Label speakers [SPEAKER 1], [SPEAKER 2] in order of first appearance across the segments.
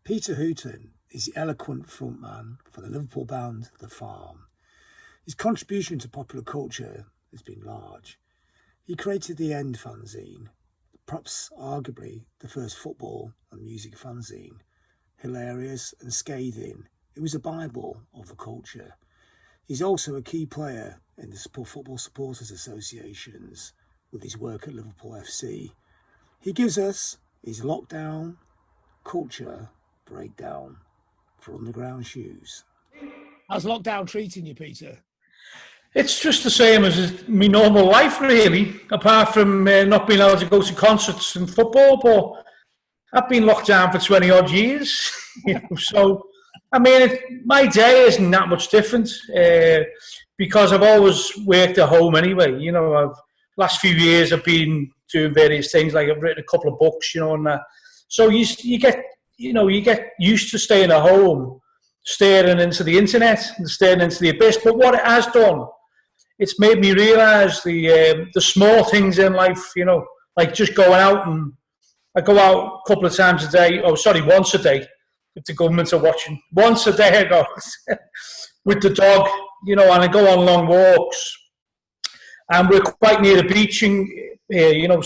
[SPEAKER 1] Peter Hooton is the eloquent frontman for the Liverpool band The Farm. His contribution to popular culture has been large. He created the End fanzine, perhaps arguably the first football and music fanzine. Hilarious and scathing, it was a bible of the culture. He's also a key player in the Football Supporters Associations with his work at Liverpool FC. He gives us his lockdown culture breakdown for Underground Shoes.
[SPEAKER 2] How's lockdown treating you, Peter?
[SPEAKER 3] It's just the same as my normal life, really, apart from not being able to go to concerts and football. But I've been locked down for 20 odd years. So, I mean, my day isn't that much different because I've always worked at home anyway. Last few years I've been doing various things, like I've written a couple of books, and that. So you get used to staying at home, staring into the internet and staring into the abyss. But what it has done, it's made me realise the small things in life, like just going out. And I go out a couple of times a day, once a day, if the government are watching. Once a day I go with the dog, and I go on long walks. And we're quite near the beach,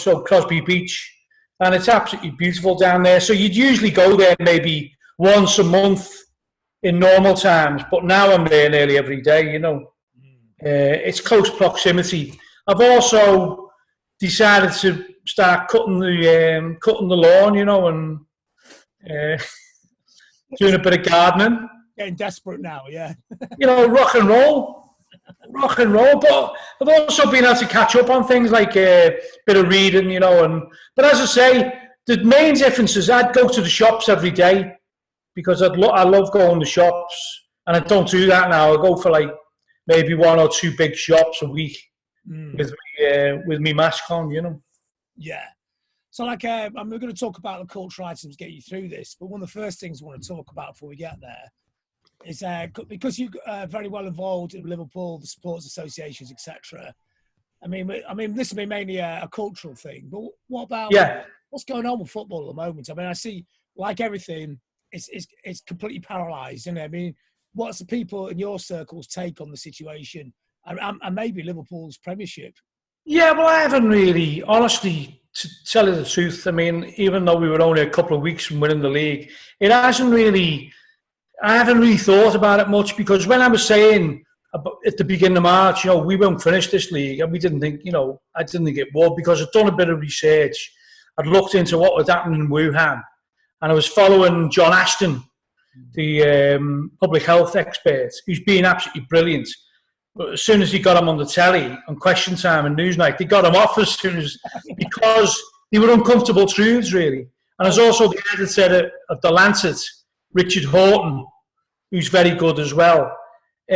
[SPEAKER 3] so Crosby Beach. And it's absolutely beautiful down there. So you'd usually go there maybe once a month in normal times, but now I'm there nearly every day, It's close proximity. I've also decided to start cutting the lawn, and doing a bit of gardening.
[SPEAKER 2] Getting desperate now, yeah.
[SPEAKER 3] Rock and roll. But I've also been able to catch up on things like a bit of reading, but as I say, the main difference is I'd go to the shops every day because I love going to shops, and I don't do that now. I go for like maybe one or two big shops a week with me mask on,
[SPEAKER 2] Yeah. So we're going to talk about the cultural items, get you through this, but one of the first things I want to talk about before we get there is because you're very well involved in Liverpool, the supporters associations, etc. I mean, this will be mainly a cultural thing, but what about what's going on with football at the moment? I mean, I see, like everything, it's completely paralysed, isn't it? I mean, what's the people in your circles take on the situation, and maybe Liverpool's Premiership?
[SPEAKER 3] Yeah, well, I haven't really, honestly, to tell you the truth, I mean, even though we were only a couple of weeks from winning the league, I haven't really thought about it much, because when I was saying at the beginning of March, we won't finish this league, and we didn't think, I didn't think it would, because I'd done a bit of research. I'd looked into what was happening in Wuhan, and I was following John Ashton, the public health expert, who's been absolutely brilliant. But as soon as he got him on the telly on Question Time and Newsnight, they got him off as soon as, because they were uncomfortable truths, really. And there's also the editor of The Lancet, Richard Hooton, who's very good as well.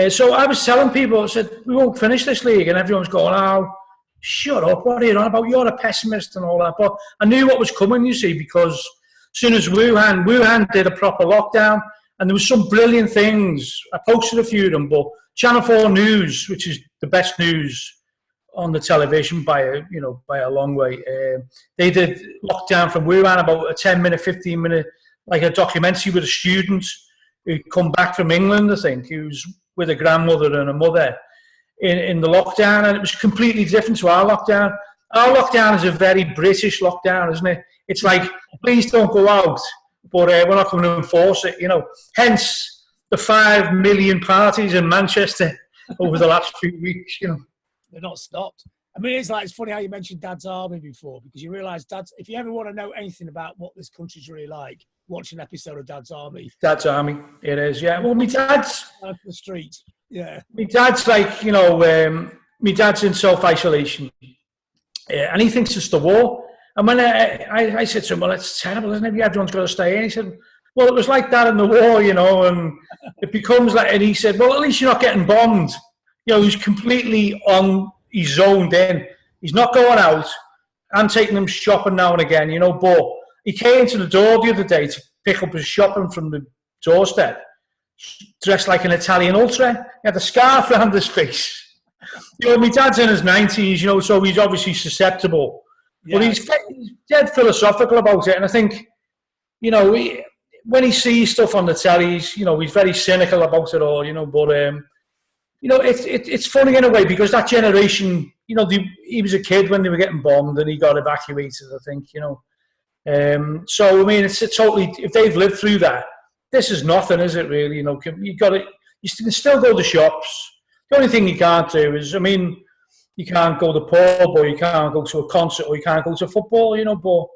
[SPEAKER 3] So I was telling people, I said, we won't finish this league, and everyone's going, oh, shut up, what are you on about? You're a pessimist and all that. But I knew what was coming, you see, because as soon as Wuhan did a proper lockdown, and there was some brilliant things. I posted a few of them, but Channel 4 News, which is the best news on the television by a long way, they did lockdown from Wuhan, about a 10-minute, 15-minute, like a documentary with a student who'd come back from England, I think, who was with a grandmother and a mother in the lockdown, and it was completely different to our lockdown. Our lockdown is a very British lockdown, isn't it? It's like, please don't go out, but we're not going to enforce it, Hence the 5 million parties in Manchester over the last few weeks,
[SPEAKER 2] They're not stopped. I mean, it's funny how you mentioned Dad's Army before, because you realise if you ever want to know anything about what this country's really like, watch an episode of Dad's Army.
[SPEAKER 3] Dad's Army, it is, yeah. Well, my dad's...
[SPEAKER 2] Out the street, yeah.
[SPEAKER 3] My dad's like, my dad's in self-isolation, and he thinks it's the war. And when I said to him, well, it's terrible, isn't it? Everyone's got to stay in. He said, well, it was like that in the war, and it becomes like, and he said, well, at least you're not getting bombed. He's completely he's zoned in. He's not going out. I'm taking him shopping now and again, but he came to the door the other day to pick up his shopping from the doorstep, dressed like an Italian ultra. He had a scarf around his face. My dad's in his 90s, so he's obviously susceptible. Yeah. But he's dead philosophical about it. And I think, when he sees stuff on the telly, he's very cynical about it all, but it's funny in a way, because that generation, he was a kid when they were getting bombed and he got evacuated, I think, so I mean, it's a totally, if they've lived through that, this is nothing, is it really? You can still go to shops. The only thing you can't do is, I mean, you can't go to the pub, or you can't go to a concert, or you can't go to football, but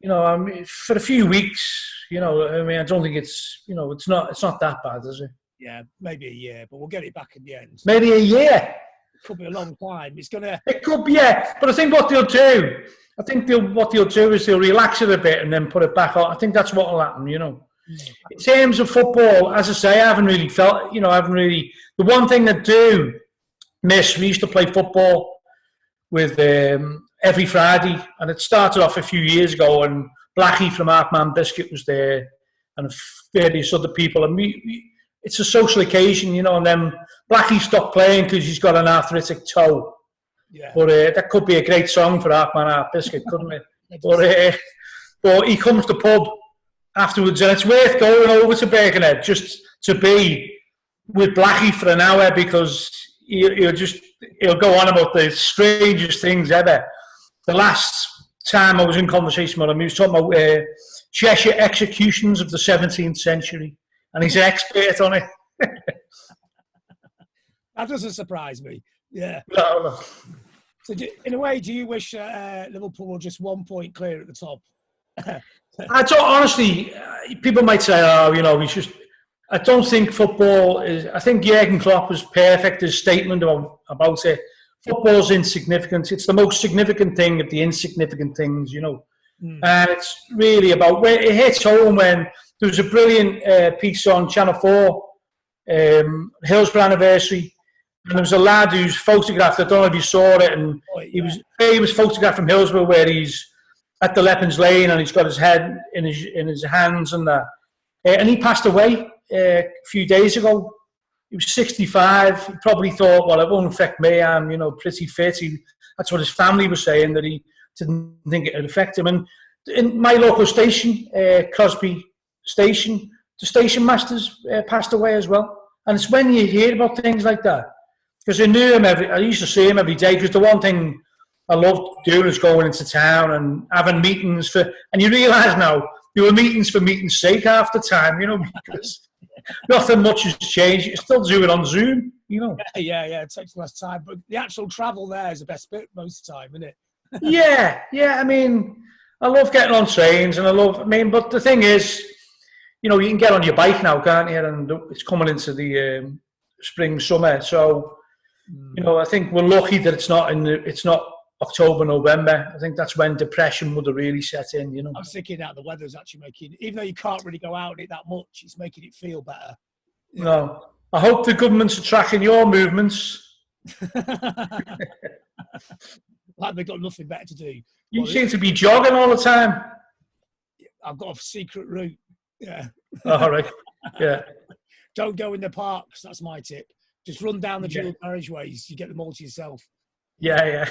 [SPEAKER 3] I mean, for a few weeks, I mean, I don't think it's not that bad, is it?
[SPEAKER 2] Yeah, maybe a year, but we'll get it back in the end.
[SPEAKER 3] Maybe a year.
[SPEAKER 2] It could be a long time.
[SPEAKER 3] It could be, yeah. But I think what they'll do is they'll relax it a bit and then put it back on. I think that's what will happen, In terms of football, as I say, I haven't really felt, the one thing that do miss, we used to play football with every Friday, and it started off a few years ago, and Blackie from Arkman Biscuit was there, and various other people, and it's a social occasion, and then Blackie stopped playing because he's got an arthritic toe.
[SPEAKER 2] Yeah.
[SPEAKER 3] But that could be a great song for Arkman Biscuit, couldn't it? But he comes to the pub afterwards, and it's worth going over to Birkenhead just to be with Blackie for an hour, because he'll go on about the strangest things ever. The last time I was in conversation with him, he was talking about Cheshire executions of the 17th century, and he's an expert on it.
[SPEAKER 2] That doesn't surprise me. Yeah.
[SPEAKER 3] No.
[SPEAKER 2] So, in a way, do you wish Liverpool were just 1 point clear at the top?
[SPEAKER 3] I don't, honestly, people might say, I don't think football is. I think Jurgen Klopp was perfect, his statement about it. Football's insignificant. It's the most significant thing of the insignificant things, And it's really about where it hits home. When there was a brilliant piece on Channel 4, Hillsborough anniversary, and there was a lad who's photographed. I don't know if you saw it, and he was photographed from Hillsborough, where he's at the Leppins Lane, and he's got his head in his hands and that. And he passed away a few days ago. He was 65. He probably thought, well, it won't affect me. I'm, pretty fit. That's what his family was saying, that he didn't think it would affect him. And in my local station, Crosby Station, the station masters passed away as well. And it's when you hear about things like that, because I knew him I used to see him every day, because the one thing I loved doing was going into town and having meetings and you realise now, there were meetings for meeting's sake half the time, because nothing much has changed. You still do it on Zoom,
[SPEAKER 2] Yeah, it takes less time. But the actual travel there is the best bit most of the time, isn't it?
[SPEAKER 3] Yeah. I mean, I love getting on trains, and but the thing is, you can get on your bike now, can't you? And it's coming into the spring, summer. So, I think we're lucky that it's not October, November. I think that's when depression would have really set in,
[SPEAKER 2] I was thinking that the weather's actually even though you can't really go out in it that much, it's making it feel better.
[SPEAKER 3] No. I hope the governments are tracking your movements.
[SPEAKER 2] Like they've got nothing better to do.
[SPEAKER 3] You seem to be jogging all the time.
[SPEAKER 2] I've got a secret route. Yeah.
[SPEAKER 3] All right. Yeah.
[SPEAKER 2] Don't go in the parks. That's my tip. Just run down the dual carriageways. You get them all to yourself.
[SPEAKER 3] Yeah.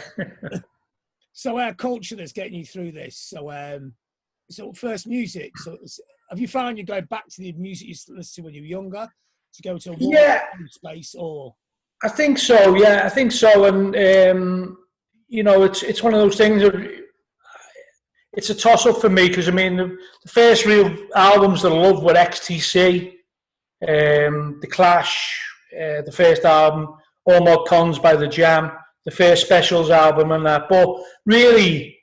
[SPEAKER 2] So, culture that's getting you through this. So first music. So, have you found you're going back to the music you listened to when you were younger to go to a more space, or?
[SPEAKER 3] I think so. Yeah, I think so. And it's one of those things. It's a toss up for me, because I mean the first real albums that I loved were XTC, The Clash, the first album, All Mod Cons by The Jam, the first Specials album, and that. But really,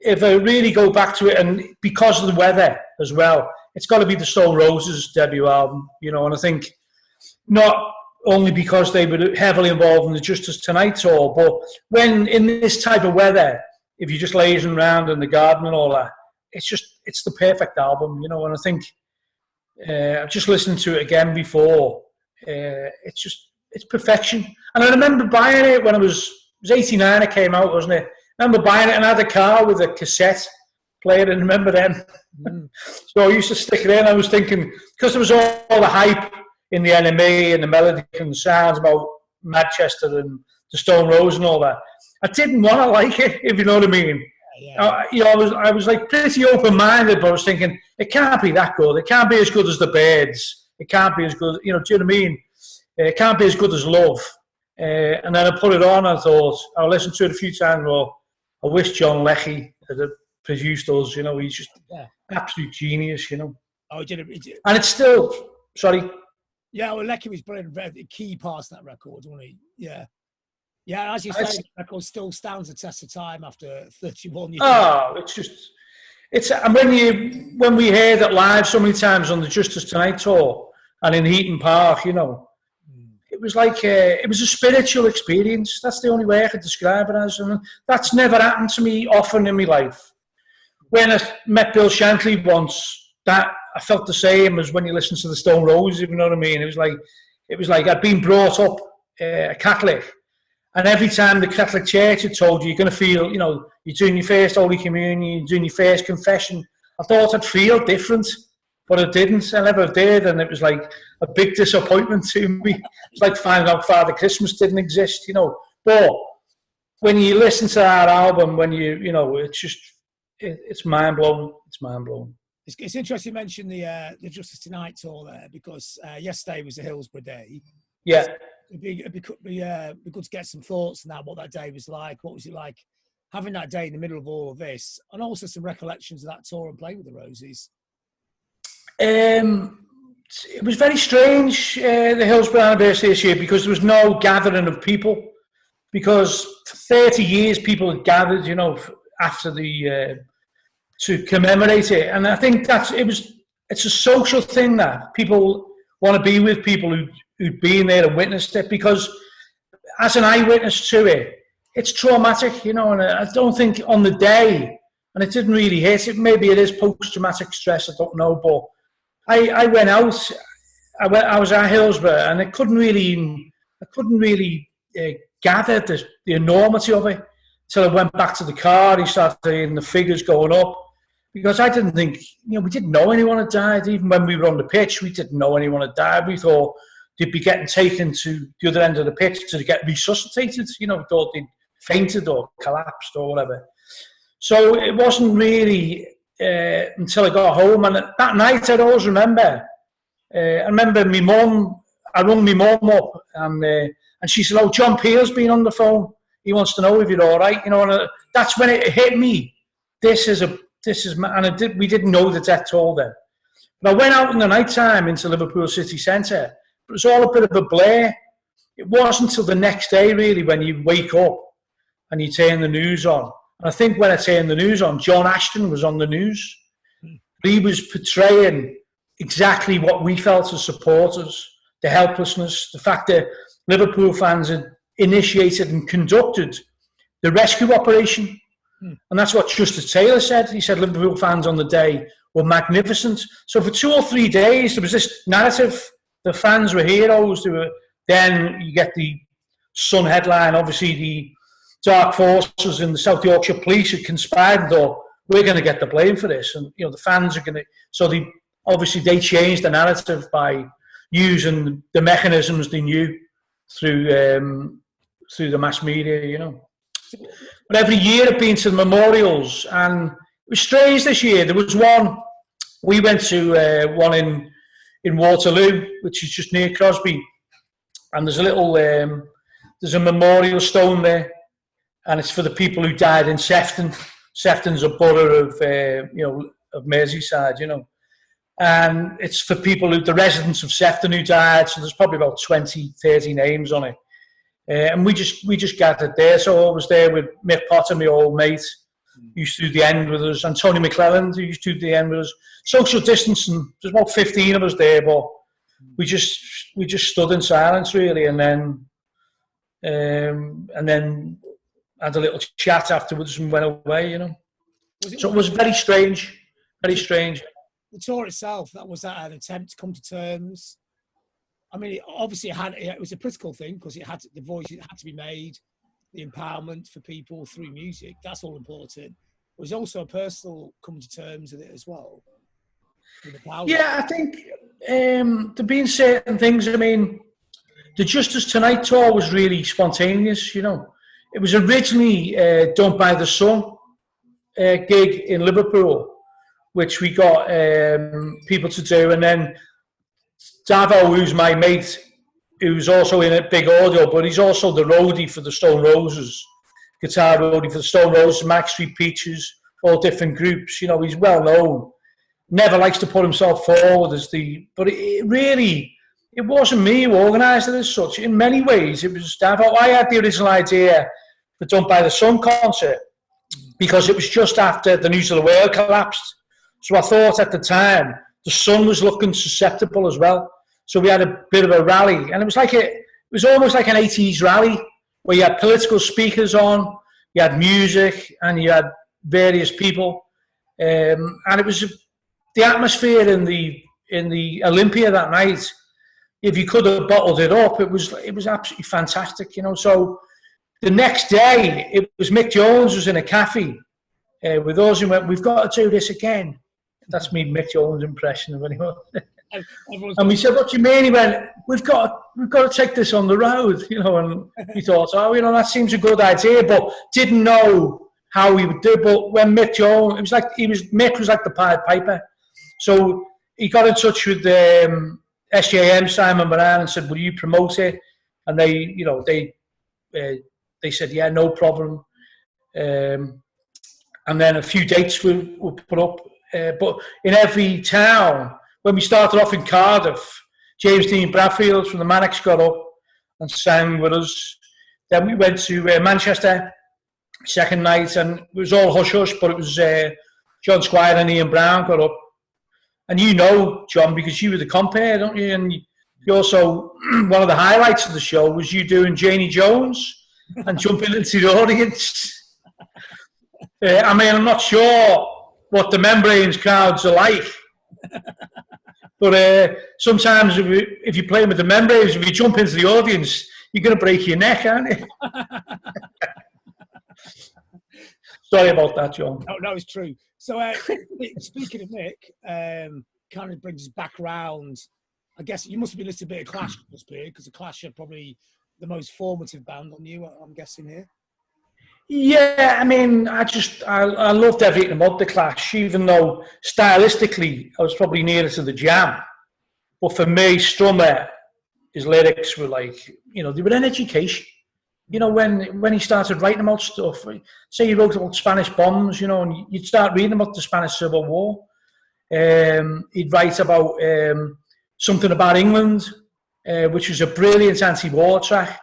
[SPEAKER 3] if I really go back to it, and because of the weather as well, it's got to be the Stone Roses debut album, and I think not only because they were heavily involved in the Justice Tonight tour, but when in this type of weather, if you're just lazing around in the garden and all that, it's the perfect album, and I think I've just listened to it again before. It's perfection. And I remember buying it when it was 89, it came out, wasn't it? I remember buying it, and I had a car with a cassette player, and remember them. So I used to stick it in. I was thinking, because there was all the hype in the NME and the melody and the sounds about Manchester and the Stone Roses and all that, I didn't want to like it, if you know what I mean. I was like pretty open-minded, but I was thinking it can't be that good. It can't be as good as the Birds. It can't be as good. Do you know what I mean? It can't be as good as Love. And then I put it on. And I thought I listened to it a few times. Well, I wish John Leckie had produced us. He's just absolute genius.
[SPEAKER 2] Oh, he did it.
[SPEAKER 3] And it's still sorry.
[SPEAKER 2] Yeah, well, Leckie was brilliant. The key parts of that record, wasn't he? Yeah. Yeah, as you say, the record still stands the test of time after 31 years.
[SPEAKER 3] Oh, and when we heard it live so many times on the Justice Tonight tour and in Hooton Park, it was like it was a spiritual experience. That's the only way I could describe it as, and that's never happened to me often in my life. When I met Bill Shankly once, that I felt the same as when you listen to the Stone Roses. If you know what I mean, it was like I'd been brought up Catholic. And every time the Catholic Church had told you, you're going to feel, you're doing your first Holy Communion, you're doing your first confession. I thought I'd feel different, but I didn't. I never did, and it was like a big disappointment to me. It's like finding out Father Christmas didn't exist, But when you listen to that album, it's just, it's mind-blowing. It's mind-blowing.
[SPEAKER 2] It's interesting you mentioned the Justice Tonight tour there, because yesterday was the Hillsborough day.
[SPEAKER 3] Yeah.
[SPEAKER 2] It'd be good to get some thoughts on what that day was like. What was it like having that day in the middle of all of this, and also some recollections of that tour and playing with the Roses?
[SPEAKER 3] It was very strange, the Hillsborough anniversary this year, because there was no gathering of people. Because for 30 years people had gathered, after to commemorate it, and I think it's a social thing that people want to be with people who'd been there and witnessed it, because as an eyewitness to it, it's traumatic, and I don't think on the day, and it didn't really hit it, maybe it is post-traumatic stress, I don't know, but I went out, I was at Hillsborough, and I couldn't really gather the enormity of it until I went back to the car. He started seeing the figures going up, because I didn't think, we didn't know anyone had died. Even when we were on the pitch, we didn't know anyone had died. We thought they'd be getting taken to the other end of the pitch to get resuscitated. Thought they'd fainted or collapsed or whatever. So it wasn't really until I got home. And that night, I'd always remember. I remember my mum. I rung my mum up, and she said, "Oh, John Peel's been on the phone. He wants to know if you're all right." And that's when it hit me. We didn't know the death toll then. But I went out in the night time into Liverpool city centre. It was all a bit of a blur. It wasn't until the next day, really, when you wake up and you turn the news on. And I think when I turned the news on, John Ashton was on the news. He was portraying exactly what we felt as supporters, the helplessness, the fact that Liverpool fans had initiated and conducted the rescue operation. And that's what Justice Taylor said. He said Liverpool fans on the day were magnificent. So for 2 or 3 days, there was this narrative. The fans were heroes. Then you get the Sun headline. Obviously, the dark forces in the South Yorkshire police had conspired and thought, we're going to get the blame for this. And, the fans are going to... So they changed the narrative by using the mechanisms they knew through the mass media, But every year I've been to the memorials, and it was strange this year. There was one, we went to one in Waterloo, which is just near Crosby, and there's a memorial stone there, and it's for the people who died in Sefton. Sefton's a borough of Merseyside, and it's for the residents of Sefton who died, so there's probably about 20, 30 names on it. And we just gathered there. So I was there with Mick Potter, my old mate, who used to do the end with us, and Tony McClelland, who used to do the end with us. Social distancing. There's about 15 of us there, but we just stood in silence really, and then had a little chat afterwards and went away. So it was very strange, very strange.
[SPEAKER 2] The tour itself, was that an attempt to come to terms? I mean, obviously it was a political thing, because the voice had to be made, the empowerment for people through music. That's all important. It was also a personal come to terms with it as well.
[SPEAKER 3] Yeah, I think there being certain things. I mean, the Justice Tonight tour was really spontaneous. It was originally done by the Sun, gig in Liverpool, which we got people to do, and then Davo, who's my mate, who's also in a big audio, but he's also the roadie for the Stone Roses, guitar roadie for the Stone Roses, Max Street Peaches, all different groups. You know, he's well known. Never likes to put himself forward as but it wasn't me who organised it as such. In many ways, it was Davo. I had the original idea for Don't Buy the Sun concert because it was just after the News of the World collapsed. So I thought at the time, the Sun was looking susceptible as well. So we had a bit of a rally, and it was almost like an 80s rally where you had political speakers on, you had music, and you had various people, and it was the atmosphere in the Olympia that night. If you could have bottled it up, it was absolutely fantastic, you know. So the next day, it was Mick Jones was in a cafe with us and went, "We've got to do this again." That's me, Mick Jones' impression of anyone. And we said, "What do you mean?" He went, "We've got to take this on the road," you know. And he thought, "Oh, you know, that seems a good idea," but didn't know how he would do it. But when Mick Jones, Mick was like the Pied Piper. So he got in touch with SJM, Simon Moran, and said, "Will you promote it?" And they said, "Yeah, no problem." And then a few dates were put up. But in every town, when we started off in Cardiff, James Dean Bradfield from the Manics got up and sang with us. Then we went to Manchester, second night, and it was all hush-hush, but it was John Squire and Ian Brown got up. And you know, John, because you were the compere, don't you? And you also, one of the highlights of the show was you doing Janie Jones and jumping into the audience. I mean, I'm not sure what the Membranes crowds are like. But sometimes if you're playing with the Membranes, if you jump into the audience, you're going to break your neck, aren't you? Sorry about that, John.
[SPEAKER 2] No, it's true. So speaking of Mick, kind of brings us back round. I guess you must have been listening to a bit of Clash, because the Clash are probably the most formative band on you, I'm guessing here.
[SPEAKER 3] Yeah, I mean, I loved everything about the Clash, even though stylistically I was probably nearer to the Jam. But for me, Strummer, his lyrics were like, you know, they were an education. You know, when he started writing about stuff, say he wrote about Spanish bombs, you know, and you'd start reading about the Spanish Civil War. He'd write about Something About England, which was a brilliant anti-war track.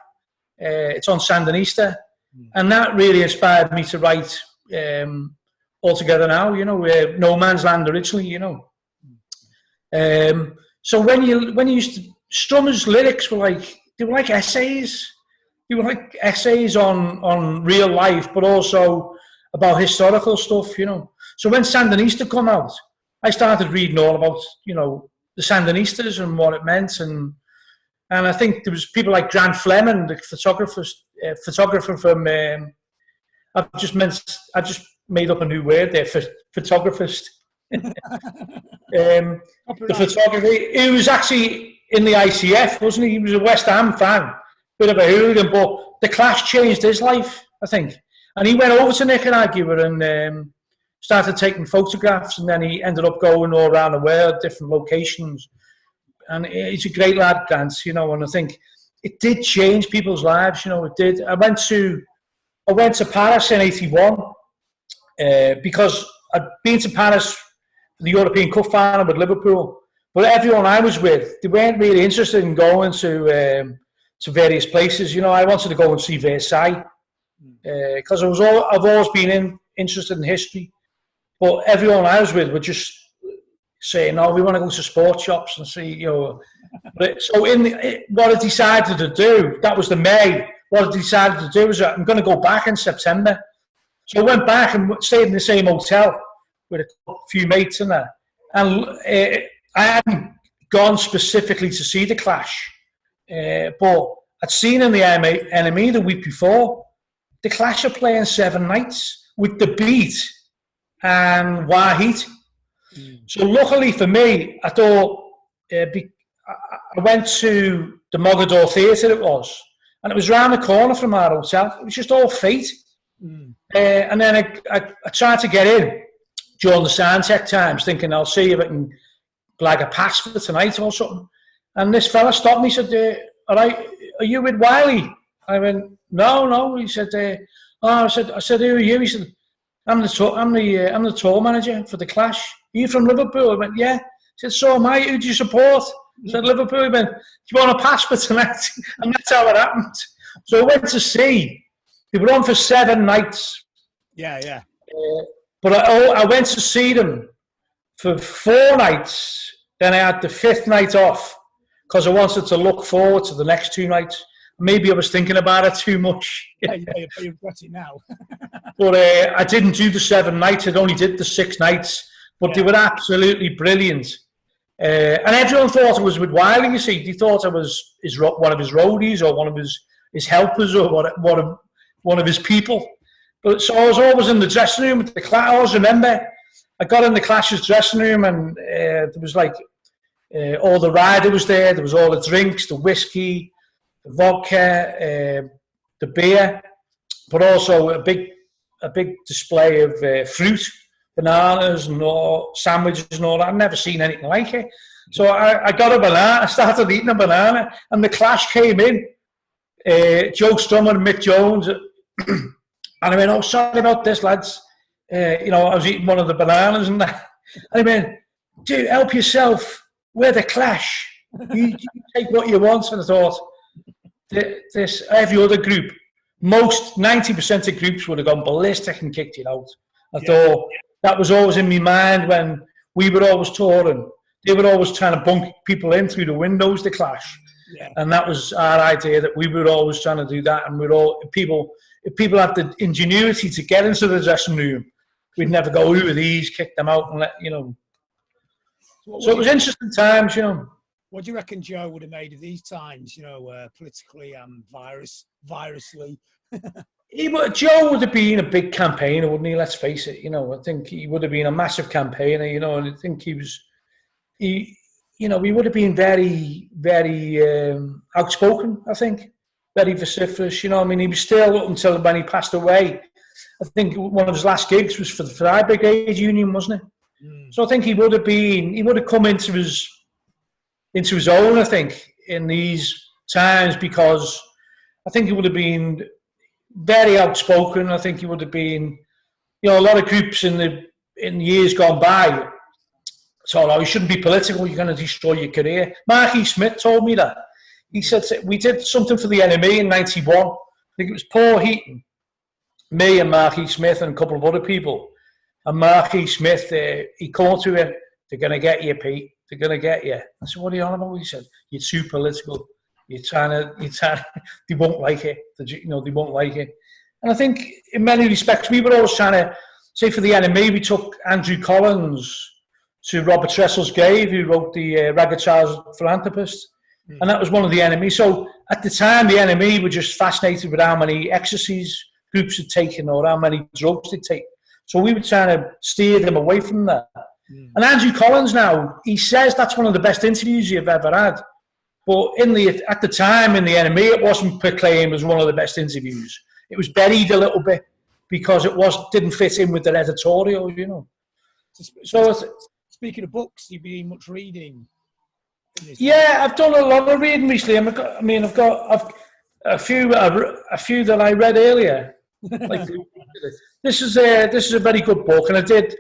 [SPEAKER 3] It's on Sandinista. And that really inspired me to write All Together Now, you know, No Man's Land originally, you know. So when you used to, Strummer's lyrics were like essays. They were like essays on real life, but also about historical stuff, you know. So when Sandinista come out, I started reading all about, you know, the Sandinistas and what it meant, and I think there was people like Grant Fleming, the photographer from. I just made up a new word there for photographist. The photography. He was actually in the ICF, wasn't he? He was a West Ham fan, bit of a hooligan, but the Clash changed his life, I think. And he went over to Nicaragua and started taking photographs, and then he ended up going all around the world, different locations. And he's a great lad, Grant, you know, and I think it did change people's lives, you know, it did. I went to Paris in '81 because I'd been to Paris for the European Cup final with Liverpool, but everyone I was with, they weren't really interested in going to various places. You know, I wanted to go and see Versailles because I've always been interested in history, but everyone I was with were just saying, "No, we want to go to sports shops and see," you know. So what I decided to do, that was the May. What I decided to do was I'm going to go back in September. So I went back and stayed in the same hotel with a few mates in there. And I hadn't gone specifically to see the Clash, but I'd seen in the NME the week before, the Clash are playing 7 nights with The Beat and Wahid. So luckily for me, I thought, I went to the Mogador Theatre, it was, and it was round the corner from our hotel. It was just all fate. And then I tried to get in during the sound check times, thinking I'll see if I can blag a pass for tonight or something. And this fella stopped me. He said, "All right, are you with Wiley?" I went, "No." He said, "Oh," I said, "Who are you?" He said, I'm the tour manager for the Clash. Are you from Liverpool?" I went, "Yeah." He said, "So am I. Who do you support?" I said, "Liverpool." He went, "Do you want a pass for tonight?" And that's how it happened. So I went to see. They were on for 7 nights.
[SPEAKER 2] Yeah.
[SPEAKER 3] But I went to see them for 4 nights. Then I had the 5th night off because I wanted to look forward to the next 2 nights. Maybe I was thinking about it too much.
[SPEAKER 2] Yeah, you regret it now.
[SPEAKER 3] But I didn't do the 7 nights. I only did the 6 nights. But they were absolutely brilliant. And everyone thought I was with Wiley, you see. They thought I was one of his roadies or one of his helpers or one of his people. But so I was always in the dressing room with the Clash. I always remember I got in the Clash's dressing room and there was like all the rider was there. There was all the drinks, the whiskey, the vodka, the beer, but also a big display of fruit, bananas and all, sandwiches and all that. I've never seen anything like it. So I got a banana. I started eating a banana, and the Clash came in. Joe Strummer and Mick Jones, and I went, "Oh, sorry about this, lads." I was eating one of the bananas and that. And I went, "Dude, help yourself. We're the Clash. You take what you want." And I thought, this every other group, 90% of groups would have gone ballistic and kicked it out. I thought that was always in my mind when we were always touring. They were always trying to bunk people in through the windows, the Clash. Yeah. And that was our idea, that we were always trying to do that. And if people had the ingenuity to get into the dressing room, we'd never go, "Who are these?" Kick them out and let. So it was interesting times,
[SPEAKER 2] What do you reckon Joe would have made of these times, politically and virusly?
[SPEAKER 3] Joe would have been a big campaigner, wouldn't he? Let's face it. I think he would have been a massive campaigner. And I think he would have been very, very outspoken. I think very vociferous. He was still, up until when he passed away. I think one of his last gigs was for the Fire Brigade Union, wasn't it? So I think he would have come into his own, I think, in these times, because I think he would have been very outspoken. I think he would have been, a lot of groups in years gone by. So you shouldn't be political. You're going to destroy your career. Marky Smith told me that. He said we did something for the NME in '91. I think it was Paul Hooton, me and Marky Smith and a couple of other people. And Marky Smith, he called to him, "They're going to get you, Pete. They're going to get you." I said, "What are you on about?" He said, "You're too political. You're trying to, they won't like it. They won't like it." And I think in many respects, we were always trying to, say for the NME, we took Andrew Collins to Robert Russell's grave, who wrote the Ragged Child Philanthropist. And that was one of the NME. So at the time, the NME were just fascinated with how many ecstasies groups had taken or how many drugs they'd take. So we were trying to steer them away from that. And Andrew Collins now, he says that's one of the best interviews you've ever had. But at the time in the NME, it wasn't proclaimed as one of the best interviews. It was buried a little bit because it didn't fit in with the editorial, So
[SPEAKER 2] speaking of books, you've been much reading.
[SPEAKER 3] Yeah, I've done a lot of reading recently. I've got a few that I read earlier. Like, this is a very good book, and I did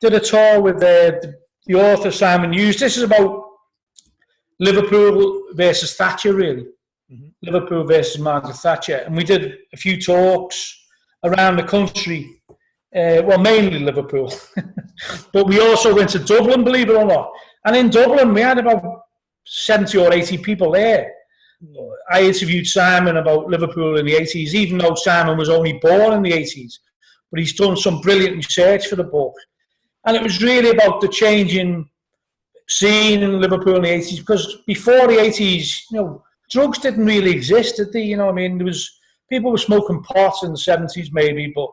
[SPEAKER 3] a tour with the author Simon Hughes. This is about Liverpool versus Thatcher, really. Mm-hmm. Liverpool versus Margaret Thatcher, and we did a few talks around the country. Mainly Liverpool, but we also went to Dublin, believe it or not. And in Dublin, we had about 70 or 80 people there. I interviewed Simon about Liverpool in the 80s, even though Simon was only born in the 80s. But he's done some brilliant research for the book. And it was really about the changing scene in Liverpool in the 80s, because before the 80s, drugs didn't really exist, did they? People were smoking pot in the 70s maybe, but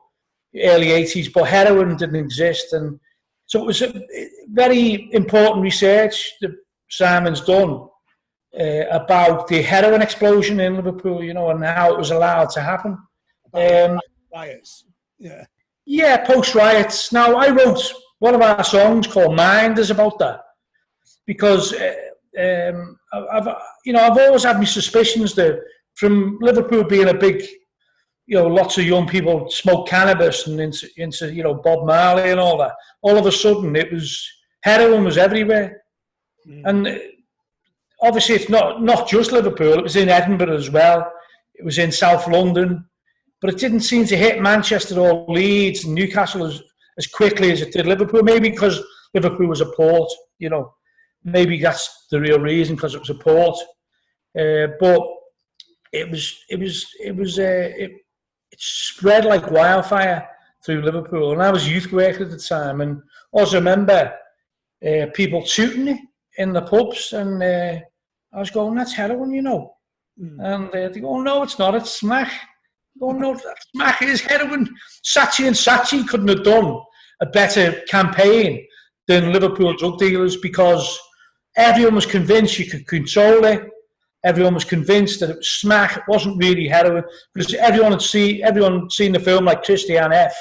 [SPEAKER 3] early 80s, but heroin didn't exist. And so it was a very important research that Simon's done about the heroin explosion in Liverpool, and how it was allowed to happen.
[SPEAKER 2] About riots. Yeah.
[SPEAKER 3] Yeah, post riots. Now, I wrote one of our songs called "Mind" is about that, because I've always had my suspicions that from Liverpool being a big, lots of young people smoke cannabis and into Bob Marley and all that. All of a sudden, heroin was everywhere, and obviously it's not just Liverpool. It was in Edinburgh as well. It was in South London, but it didn't seem to hit Manchester or Leeds and Newcastle as quickly as it did Liverpool. Maybe because Liverpool was a port, maybe that's the real reason, because it was a port. But it spread like wildfire through Liverpool, and I was youth worker at the time, and also remember people shooting it in the pubs, and I was going, "That's heroin, and they go, "Oh no, it's not, it's smack." Oh no, smack is heroin. Saatchi and Saatchi couldn't have done a better campaign than Liverpool drug dealers, because everyone was convinced you could control it. Everyone was convinced that it was smack. It wasn't really heroin, because everyone had seen the film like Christian F.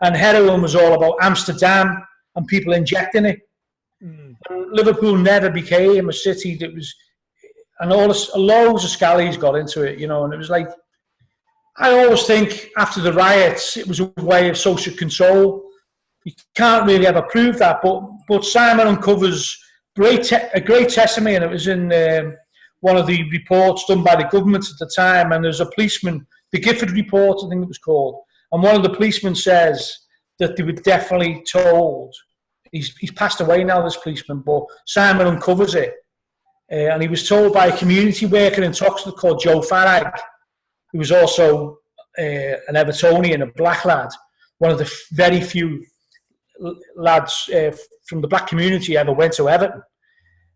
[SPEAKER 3] And heroin was all about Amsterdam and people injecting it. And Liverpool never became a city that was, and loads of scallies got into it, and it was like, I always think after the riots, it was a way of social control. You can't really ever prove that, but Simon uncovers a great testimony, and it was in one of the reports done by the government at the time, and there's a policeman, the Gifford report, I think it was called, and one of the policemen says that they were definitely told, he's passed away now, this policeman, but Simon uncovers it, and he was told by a community worker in Toxteth called Joe Farag, who was also an Evertonian, a black lad, one of the very few lads from the black community ever went to Everton.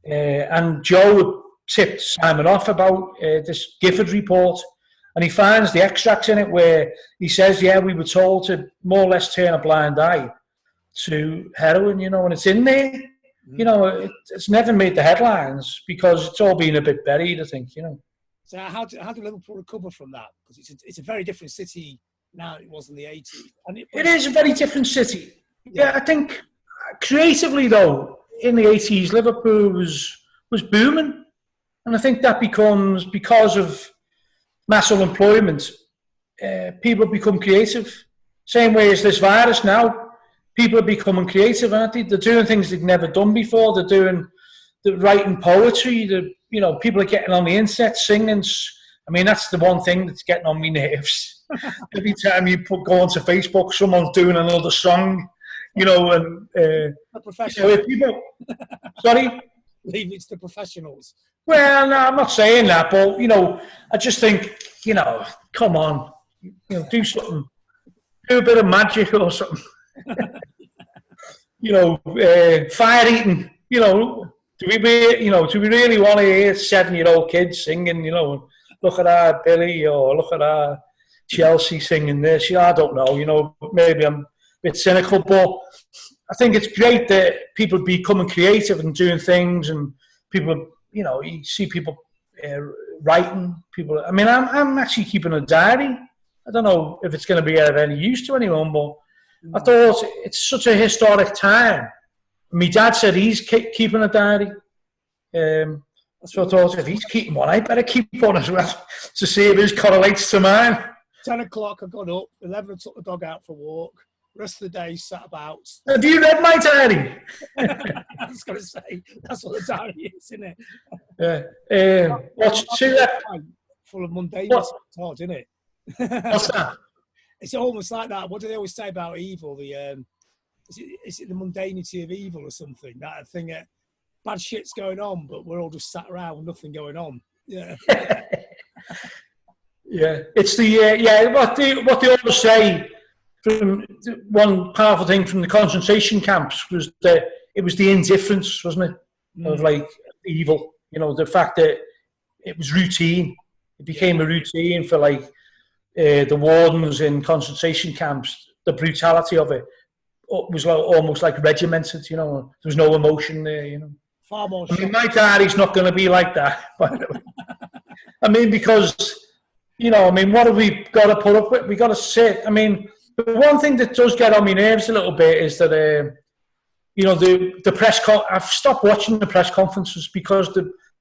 [SPEAKER 3] And Joe tipped Simon off about this Gifford report, and he finds the extracts in it where he says, yeah, we were told to more or less turn a blind eye to heroin, and it's in there. It's never made the headlines because it's all been a bit buried, I think,
[SPEAKER 2] So how do Liverpool recover from that? Because it's a very different city now than it was in the 80s. And
[SPEAKER 3] it is a very different city. Yeah, I think creatively, though, in the 80s, Liverpool was booming. And I think that becomes, because of mass unemployment, people become creative. Same way as this virus now. People are becoming creative, aren't they? They're doing things they've never done before. They're writing poetry. People are getting on the internet, singing. I mean, that's the one thing that's getting on my nerves. Every time you go onto Facebook, someone's doing another song, and
[SPEAKER 2] the professionals.
[SPEAKER 3] People. Sorry?
[SPEAKER 2] Leave it to the professionals.
[SPEAKER 3] Well, no, I'm not saying that, but I just think, come on, do something, do a bit of magic or something. Fire eating. Do we really want to hear 7-year-old kids singing? Look at our Billy, or look at our Chelsea singing this. I don't know. Maybe I'm a bit cynical, but I think it's great that people becoming creative and doing things, and people, you see people writing. People. I mean, I'm actually keeping a diary. I don't know if it's going to be of any use to anyone, but I thought it's such a historic time. My dad said he's keeping a diary. So I thought, if he's keeping one, I better keep one as well, to see if his correlates to mine.
[SPEAKER 2] 10 o'clock, I got up. 11, I took the dog out for a walk. The rest of the day, sat about.
[SPEAKER 3] Have you read my diary?
[SPEAKER 2] I was going to say, that's what the diary is, isn't it?
[SPEAKER 3] Yeah.
[SPEAKER 2] Full of mundaneness, it's hard, isn't it?
[SPEAKER 3] What's that?
[SPEAKER 2] It's almost like that. What do they always say about evil? Is it the mundanity of evil or something? That thing that bad shit's going on, but we're all just sat around with nothing going on. Yeah.
[SPEAKER 3] Yeah. It's what they always say. From one powerful thing from the concentration camps was that it was the indifference, wasn't it, of like evil. The fact that it was routine. It became a routine for like the wardens in concentration camps. The brutality of it was almost like regimented. There was no emotion there.
[SPEAKER 2] Far more.
[SPEAKER 3] I mean, my diary's not going to be like that, by the way. I mean, because You know, I mean, what have we got to put up with? We got to sit. I mean, the one thing that does get on my nerves a little bit is that, you know, the press. I've stopped watching the press conferences because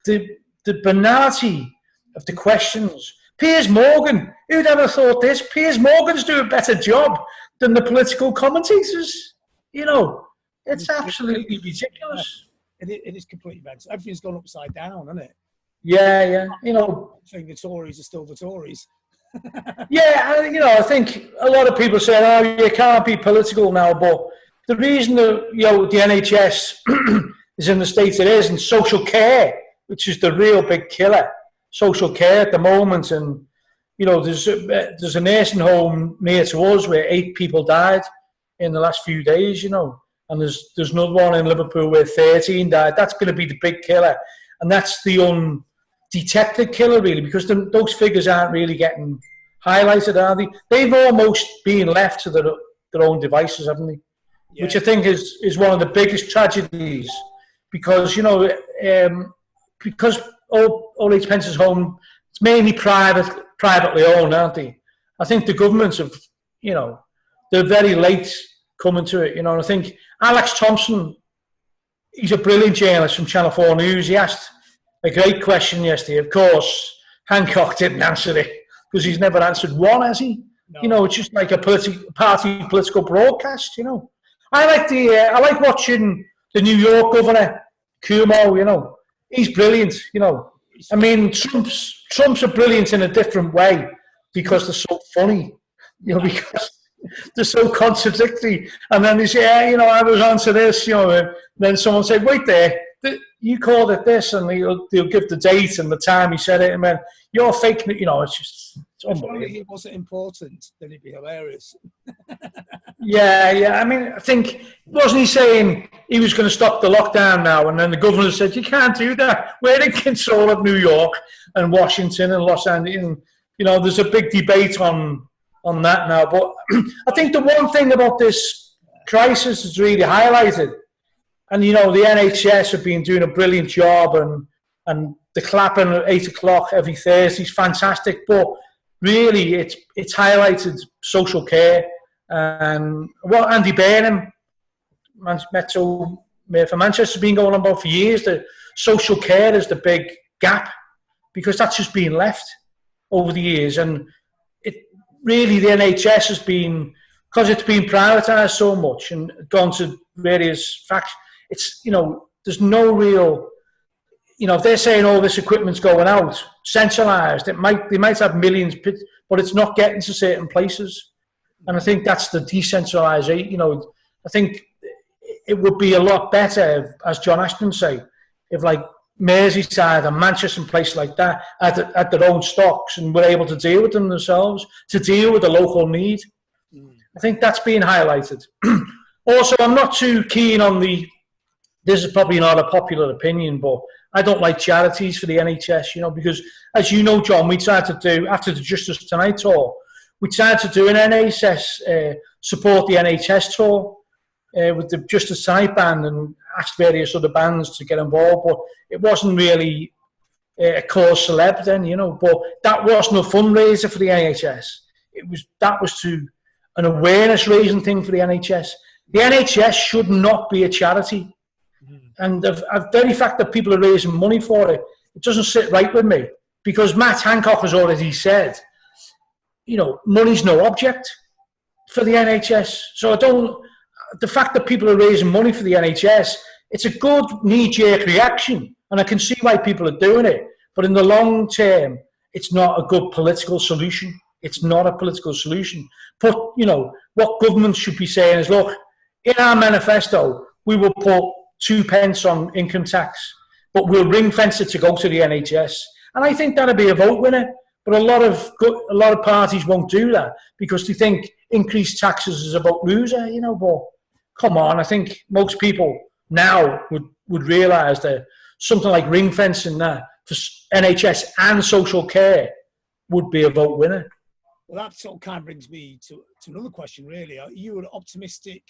[SPEAKER 3] the banality of the questions. Piers Morgan, who'd ever thought this? Piers Morgan's doing a better job than the political commentators. You know, it's absolutely ridiculous.
[SPEAKER 2] It is completely mental. Everything's gone upside down, hasn't it?
[SPEAKER 3] Yeah. You know,
[SPEAKER 2] I think the Tories are still the Tories.
[SPEAKER 3] yeah, you know, I think a lot of people say, "Oh, you can't be political now." But the reason that, you know, the NHS is in the state it is, and social care, which is the real big killer, social care at the moment, and you know, there's a nursing home near to us where 8 people died in the last few days. You know, and there's another one in Liverpool where 13 died. That's going to be the big killer, and that's the undetected killer, really, because those figures aren't really getting highlighted, are they? They've almost been left to their own devices, haven't they? Yeah. Which I think is one of the biggest tragedies, because, you know, because Old Age Pensions Home, it's mainly privately owned, aren't they? I think the governments have, you know, they're very late coming to it, you know. And I think Alex Thompson, he's a brilliant journalist from Channel 4 News. He asked a great question yesterday. Of course, Hancock didn't answer it because he's never answered one, has he? No. You know, it's just like a party political broadcast, you know. I like watching the New York governor, Cuomo, you know. He's brilliant, you know. I mean, Trump's a brilliant in a different way because they're so funny, you know, because they're so contradictory. And then they say, "Yeah, you know, I was onto this," you know. And then someone said, "Wait there, you called it this," and they'll give the date and the time he said it, and then you're faking it. You know, it's unbelievable.
[SPEAKER 2] If it wasn't important, then it'd be hilarious.
[SPEAKER 3] Yeah. I mean, I think, wasn't he saying he was going to stop the lockdown now? And then the governor said, "You can't do that. We're in control of New York and Washington and Los Angeles." And, you know, there's a big debate on that now. But I think the one thing about this crisis is really highlighted, and, you know, the NHS have been doing a brilliant job, and the clapping at 8 o'clock every Thursday is fantastic. But really, it's highlighted social care. And what Andy Burnham, Metro Mayor for Manchester, has been going on about for years, the social care is the big gap, because that's just been left over the years. And it really, the NHS has been, because it's been privatised so much and gone to various factions, it's, you know, there's no real, you know, if they're saying all this equipment's going out, centralised, they might have millions, but it's not getting to certain places. And I think that's the decentralisation. You know, I think it would be a lot better, if, as John Ashton say, if like Merseyside and Manchester and places like that had their own stocks and were able to deal with them themselves, to deal with the local need. I think that's being highlighted. Also, I'm not too keen on this is probably not a popular opinion, but I don't like charities for the NHS, you know, because, as you know, John, we tried to do, after the Justice Tonight tour, we tried to do an NHS, support the NHS tour with the Justice Tonight band, and asked various other bands to get involved, but it wasn't really a cause celeb then, you know, but that wasn't a fundraiser for the NHS. That was to an awareness raising thing for the NHS. The NHS should not be a charity. And the very fact that people are raising money for it, it doesn't sit right with me, because Matt Hancock has already said, you know, money's no object for the NHS. So the fact that people are raising money for the NHS, it's a good knee-jerk reaction, and I can see why people are doing it. But in the long term, it's not a good political solution. It's not a political solution. But, you know, what governments should be saying is, look, in our manifesto, we will put 2 pence on income tax, but we'll ring fence it to go to the NHS. And I think that'll be a vote winner. But a lot of parties won't do that because they think increased taxes is about loser, you know. But come on, I think most people now would realise that something like ring fencing that for NHS and social care would be a vote winner.
[SPEAKER 2] Well, that sort of kind of brings me to another question, really. Are you an optimistic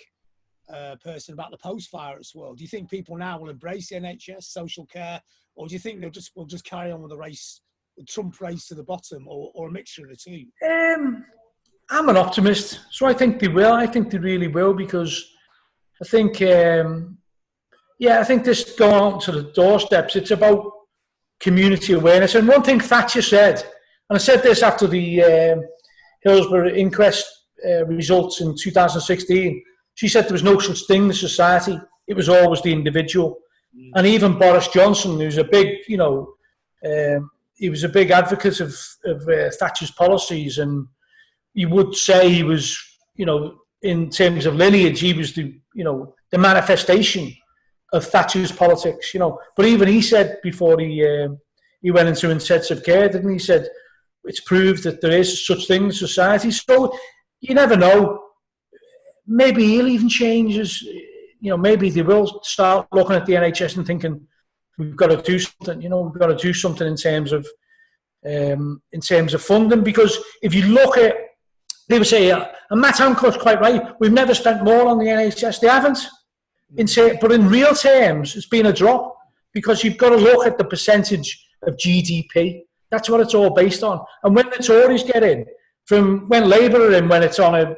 [SPEAKER 2] person about the post-virus world? Do you think people now will embrace the NHS, social care, or do you think we'll just carry on with the race Trump race to the bottom, or a mixture of the two?
[SPEAKER 3] I'm an optimist, so I think they will. I think they really will, because I think, I think this going out to the doorsteps, it's about community awareness. And one thing Thatcher said, and I said this after the Hillsborough inquest results in 2016, she said there was no such thing as society. It was always the individual. And even Boris Johnson, who's a big, he was a big advocate of Thatcher's policies, and you would say he was, in terms of lineage, he was the manifestation of Thatcher's politics, But even he said before he went into intensive care, didn't he? He said it's proved that there is such thing as society. So you never know. Maybe he'll even change his, maybe they will start looking at the NHS and thinking, we've got to do something, we've got to do something in terms of funding. Because if you look at, they would say, and Matt Hancock's quite right, we've never spent more on the NHS. They haven't. But in real terms, it's been a drop, because you've got to look at the percentage of GDP. That's what it's all based on. And when the Tories get in, from when Labour are in, when it's on a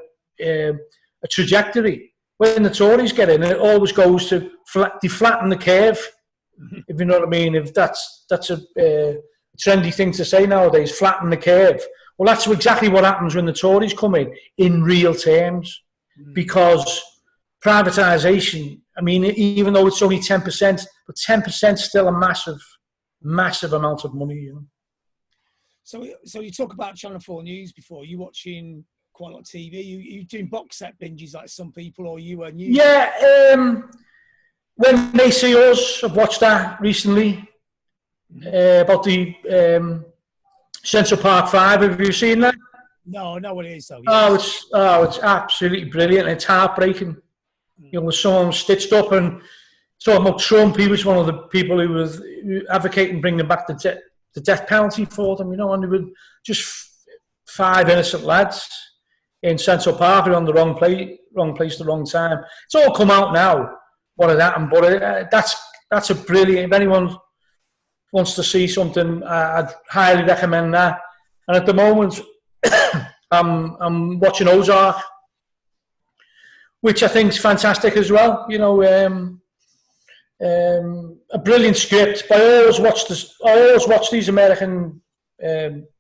[SPEAKER 3] trajectory, when the Tories get in, it always goes to deflatten the curve, if you know what I mean. If that's a trendy thing to say nowadays, flatten the curve. Well, that's exactly what happens when the Tories come in real terms, because privatisation, I mean, even though it's only 10%, but 10% is still a massive, massive amount of money,
[SPEAKER 2] So you talk about Channel 4 News before. You watching quite a lot of TV? You doing box set binges like some people, or you were new?
[SPEAKER 3] Yeah, When They See Us, I've watched that recently, about the Central Park 5. Have you seen that?
[SPEAKER 2] No, I know what it is though. Yes.
[SPEAKER 3] It's absolutely brilliant. It's heartbreaking. Someone stitched up and talking about Trump. He was one of the people who was advocating bringing back the death penalty for them, and they were just 5 innocent lads in Central Park on the wrong place, the wrong time. It's all come out now what had happened, but that's a brilliant. If anyone wants to see something, I'd highly recommend that. And at the moment, I'm watching Ozark, which I think is fantastic as well. A brilliant script. But I always watch these American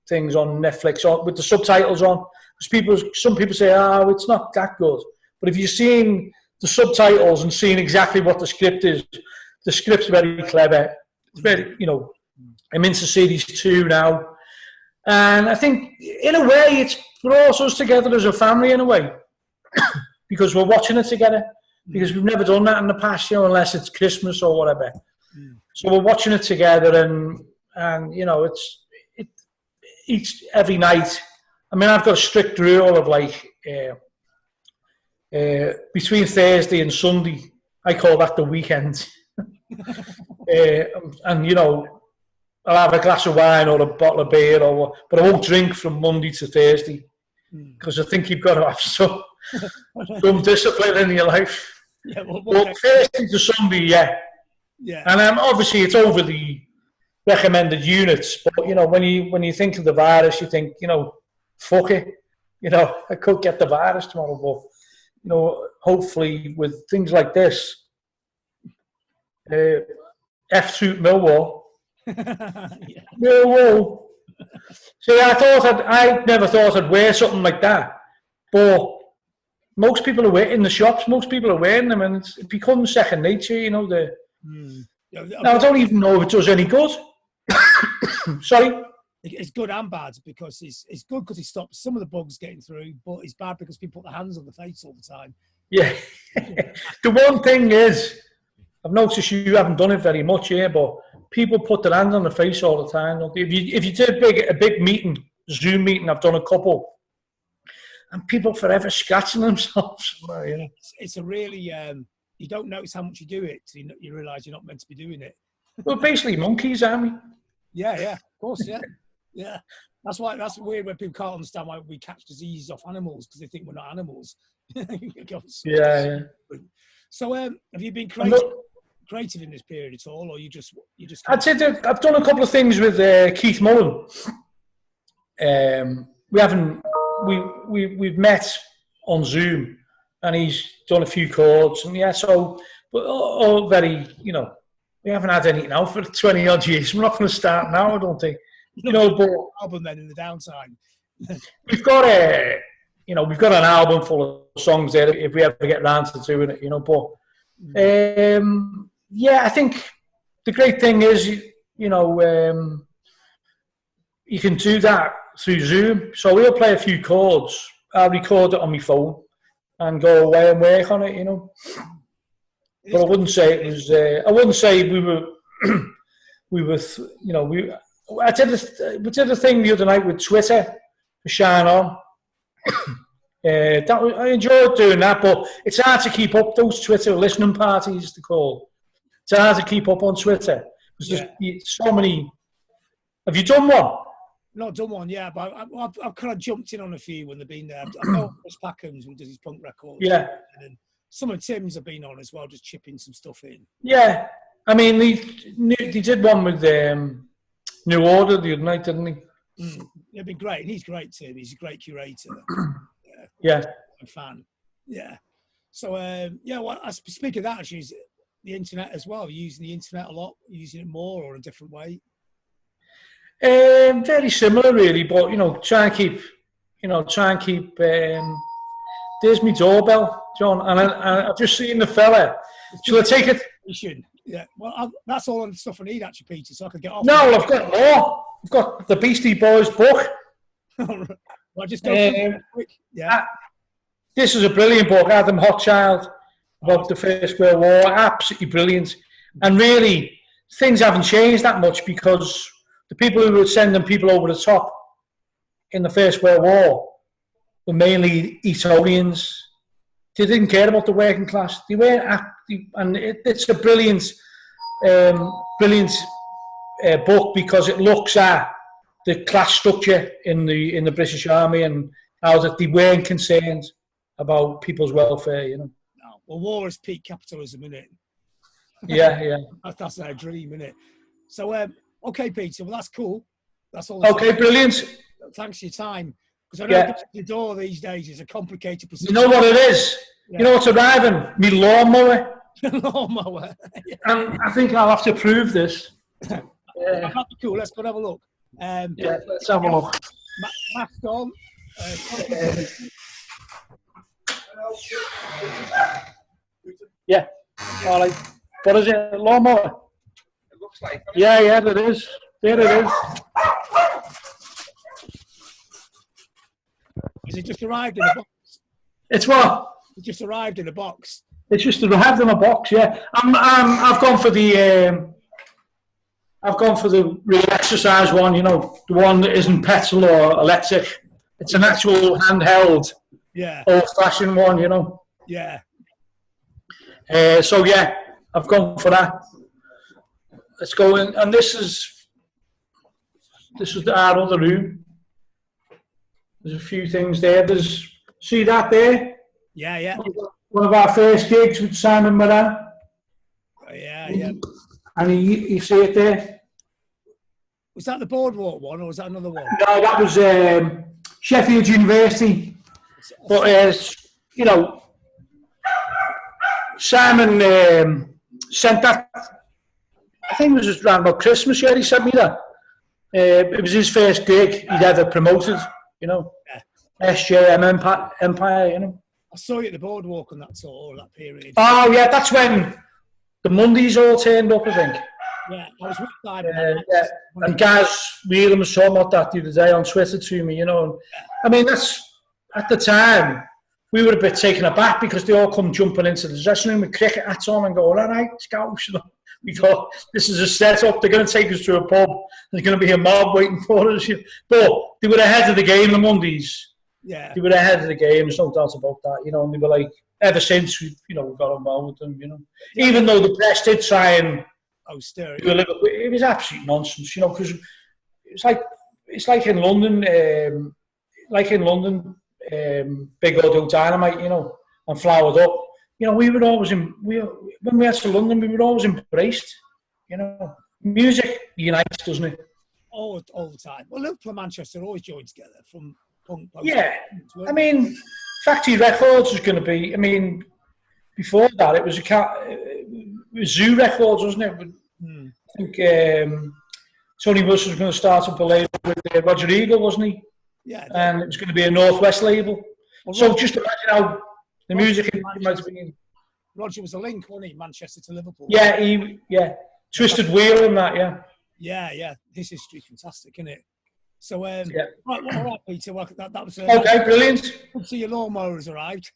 [SPEAKER 3] things on Netflix with the subtitles on, because some people say, it's not that good. But if you're seeing the subtitles and seeing exactly what the script is, the script's very clever. It's very, I'm into series 2 now, and I think in a way it brought us together as a family in a way, because we're watching it together. Because we've never done that in the past, unless it's Christmas or whatever. So we're watching it together, and it's every night. I mean, I've got a strict rule of between Thursday and Sunday, I call that the weekend. And I'll have a glass of wine or a bottle of beer, but I won't drink from Monday to Thursday, because I think you've got to have some discipline in your life.
[SPEAKER 2] Yeah,
[SPEAKER 3] well, Thursday to Sunday, yeah. And obviously it's over the recommended units, but when you think of the virus, you think, fuck it, I could get the virus tomorrow, but hopefully with things like this, F-suit Millwall. Millwall. See, I never thought I'd wear something like that, but most people are wearing in the shops. Most people are wearing them, and it becomes second nature. Now I don't even know if it does any good. Sorry.
[SPEAKER 2] It's good and bad, because it's good because it stops some of the bugs getting through, but it's bad because people put their hands on the face all the time.
[SPEAKER 3] Yeah. The one thing is, I've noticed you haven't done it very much here, but people put their hands on the face all the time. If you did a big meeting, Zoom meeting, I've done a couple, and people forever scratching themselves.
[SPEAKER 2] It's a really you don't notice how much you do it, so you realise you're not meant to be doing it.
[SPEAKER 3] We're basically monkeys, aren't we?
[SPEAKER 2] Yeah, of course, yeah. That's weird when people can't understand why we catch diseases off animals, because they think we're not animals.
[SPEAKER 3] Yeah.
[SPEAKER 2] So, have you been creative in this period at all, or you just
[SPEAKER 3] I'd say that I've done a couple of things with Keith Mullen. We've met on Zoom, and he's done a few chords, and so but all very, we haven't had anything now for 20 odd years. We're not going to start now, I don't think. But
[SPEAKER 2] album then in the downtime.
[SPEAKER 3] we've got an album full of songs there if we ever get round to doing it, But I think the great thing is, you can do that through Zoom. So we'll play a few chords. I'll record it on my phone and go away and work on it, But I wouldn't say it was. I wouldn't say we were. We did a thing the other night with Twitter for Shine On. I enjoyed doing that, but it's hard to keep up those Twitter listening parties. To call. It's hard to keep up on Twitter because there's so many. Have you done one?
[SPEAKER 2] Not done one, yeah, but I've kind of jumped in on a few when they've been there. I know Chris Packhams, who does his punk records.
[SPEAKER 3] Yeah.
[SPEAKER 2] And some of Tim's have been on as well, just chipping some stuff in.
[SPEAKER 3] Yeah. I mean, he did one with New Order the other night, didn't he?
[SPEAKER 2] It'd been great. And he's great, Tim. He's a great curator.
[SPEAKER 3] Yeah.
[SPEAKER 2] I'm a fan. Yeah. So, speaking of that, actually, is the internet as well. You're using the internet a lot, using it more or a different way?
[SPEAKER 3] Very similar, really, but try and keep. There's my doorbell, John, and I've just seen the fella. Shall I take it?
[SPEAKER 2] Yeah. Well, that's all the stuff I need, actually, Peter. So I could get off.
[SPEAKER 3] No, I've got more. I've got the Beastie Boys book.
[SPEAKER 2] Well, just go quick. Yeah.
[SPEAKER 3] This is a brilliant book, Adam Hochschild, about the First World War. Absolutely brilliant, and really things haven't changed that much because the people who were sending people over the top in the First World War were mainly Etonians. They didn't care about the working class. They weren't, and it's a brilliant book because it looks at the class structure in the British Army and how that they weren't concerned about people's welfare.
[SPEAKER 2] No. Well, war is peak capitalism, isn't it?
[SPEAKER 3] Yeah.
[SPEAKER 2] That's their dream, isn't it? So. Okay, Peter. Well, that's cool. That's all.
[SPEAKER 3] Okay, brilliant.
[SPEAKER 2] Thanks for your time. Because I know the door these days is a complicated procedure.
[SPEAKER 3] You know what it is? Yeah. You know what's arriving? Me lawnmower.
[SPEAKER 2] Lawnmower.
[SPEAKER 3] And I think I'll have to prove this.
[SPEAKER 2] That'd be cool. Let's go and have a look.
[SPEAKER 3] Let's have a look.
[SPEAKER 2] Mask on.
[SPEAKER 3] Yeah. All right. What is it? Lawnmower?
[SPEAKER 4] Like,
[SPEAKER 3] yeah, there it is. There it is.
[SPEAKER 2] Has it just arrived in a box?
[SPEAKER 3] It's what?
[SPEAKER 2] It just arrived in a box.
[SPEAKER 3] It's just arrived in a box. Yeah. I've gone for the real exercise one. The one that isn't petrol or electric. It's an actual handheld, old-fashioned one.
[SPEAKER 2] Yeah.
[SPEAKER 3] So yeah, I've gone for that. Let's go in, and this is our other room. There's a few things there. See that there?
[SPEAKER 2] Yeah.
[SPEAKER 3] One of our first gigs with Simon Moran.
[SPEAKER 2] Yeah.
[SPEAKER 3] And you see it there?
[SPEAKER 2] Was that the Boardwalk one, or was that another one?
[SPEAKER 3] No, that was Sheffield University. But Simon sent that. I think it was just around about Christmas. Yeah, he sent me that. It was his first gig he'd ever promoted. SJM Empire.
[SPEAKER 2] I saw you at the Boardwalk on that tour, that period.
[SPEAKER 3] Oh yeah, that's when the Mondays all turned up, I think.
[SPEAKER 2] Yeah, I was with Simon.
[SPEAKER 3] And Gaz Whelan was talking about that the other day on Twitter to me. I mean, that's at the time we were a bit taken aback because they all come jumping into the dressing room with cricket hats on and go, all right, scouts. We thought, this is a setup. They're going to take us to a pub. There's going to be a mob waiting for us. But they were ahead of the game, the Mondays.
[SPEAKER 2] Yeah.
[SPEAKER 3] They were ahead of the game. There's no doubt about that. And they were like, ever since we got involved with them. Even though the press did try and it was absolute nonsense. Because it's like in London, Big Audio Dynamite, and Flowered Up. We were always when we had to London, we were always embraced. Music unites, doesn't it?
[SPEAKER 2] All the time. Well, Liverpool and Manchester always joined together from punk.
[SPEAKER 3] Yeah. I mean, Factory Records was going to be. I mean, before that, it was Zoo Records, wasn't it? I think Tony Russell was going to start up a label with Roger Eagle, wasn't he?
[SPEAKER 2] Yeah.
[SPEAKER 3] And it was going to be a Northwest label. Well, so just imagine how the music might have been.
[SPEAKER 2] Roger was a link, wasn't he? Manchester to Liverpool.
[SPEAKER 3] Yeah, Twisted Wheel and that, yeah.
[SPEAKER 2] Yeah. His history's fantastic, isn't it? So, right, Peter. Well, that was
[SPEAKER 3] okay, brilliant.
[SPEAKER 2] Good to see your lawnmower has arrived.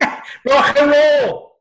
[SPEAKER 3] Rock and roll.